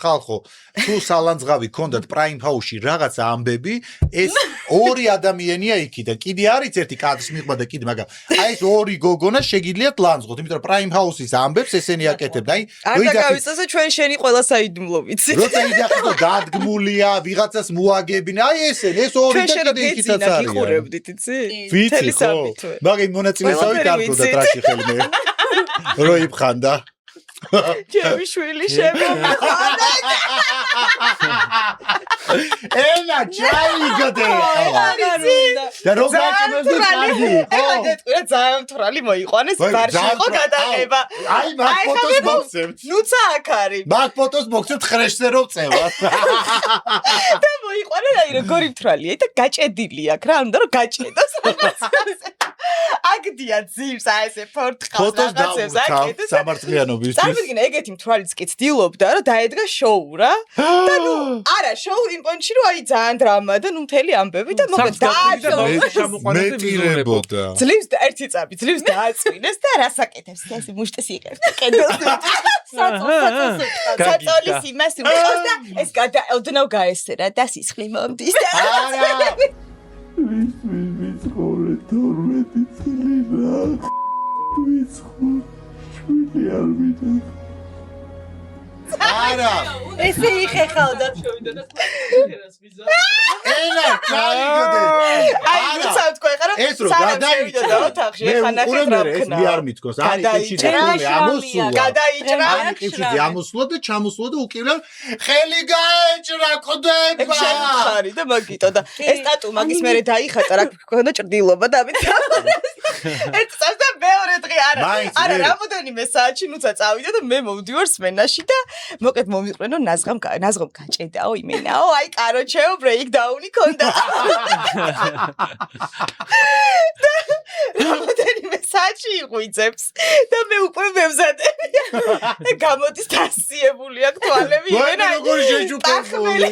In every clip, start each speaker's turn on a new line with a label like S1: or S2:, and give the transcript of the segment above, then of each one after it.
S1: ხალხო თუ სალანძღავი ქონდათ პრაიმ ჰაუსში რაღაცა ამბები ეს ორი ადამიანია იქიდან კიდე არის ერთი კადრის მიღმა და კიდე მაგრამ აი ეს ორი გოგონა შეგიძლიათ ლანძღოთ იმიტომ რომ პრაიმ ჰაუსის ამბებს ესენი აკეთებდა აი
S2: არ დაგავიწყდეს ჩვენ შენი ყველა საიდუმლო ვიცი
S1: როცა იძახის რომ დადგმულია ვიღაცას მოაგებინა აი ესენი ეს ორი და კიდე იქითაც არის
S2: გიყურებდით იცი
S1: ვიცი ხო მაგრამ მონაწილეობრივი კარგოდა ტრაში ხელი მე რო იფხანდა
S2: ჩემი შვილი შემომხანდა
S1: ენა ჩაიგდე და როგაჭმევდი კარგი
S2: ეხლა დეტყვირა ძალიან მთვრალი მოიყვანეს ბარში იყო გადაღება
S1: აი მაგ ფოტოს მოგცემთ
S2: ნუცა აქ არის
S1: მაგ ფოტოს მოგცემთ ხრეშზე რომ წევას
S2: და მოიყვანა აი როგორი მთვრალია და გაჭედილი აქ რა უნდა რომ გაჭედოს აგდია ძირს აი ესე ფორტყავს რაღაცებს აკეთებს
S1: სამართლიანობისთვის
S2: წარმოგიდგენთ ეგეთი მთვალიც კი ცდილობდა რომ დაედგა შოუ რა და ნუ არა შოუ იმ პონჩი რომ აი ძალიან დრამა და ნუ მთელი ამბები და მოგეთ
S1: მეტირებოდა
S2: ძლივს და ერთი წამი ძლივს დააწვინეს და რას აკეთებს ესე მუშტეს იღებს კედელს საწოლის იმას უყავს და ეს ოდნავ გაესერა და სისხლი მომდის და
S1: არა
S3: ვიცხოვე 12 წელი რა ვიცხოვე შვილი არ ვიდა
S1: არა
S2: ესე იხეხავდა
S1: ენა ჩაიგდე
S2: აი ვიცავ თქვენ ხარ
S1: ეს რო გადაიჭრა
S2: ოთახში ხა ნახეთ რა
S1: ეს მე არ მithkos არის ეჭიძე ამოსულა
S2: გადაიჭრა
S1: ეჭიძე ამოსულა და ჩამოსულა და უკივლა ხელი გაეჭრა ყდება
S2: ხარი და მაგიტო და ეს სტატუ მაგის მერე დაიხატა რა გქონდა ჭრდილობა და ამით ერთ წელს და მეორე დღე არა რამოდენიმე საათში ნუცა წავიდა და მე მოვდივარ სმენაში და მოკეთ მომიყვენო ნაზღამ გაჭედაო იმენაო აი კაროჩეო ბრეიკდაუნი ქონდა რამოდენიმე საათში იღვიძებს და მე უკვე მემზადები და გამოდის დასიებული აქ თვალები იმენა
S1: როგორი შეჯუპებული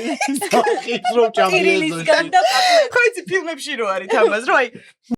S1: ხით რომ ჭამბიეზო
S2: ხო იცი ფილმებში რო არის თამას რო აი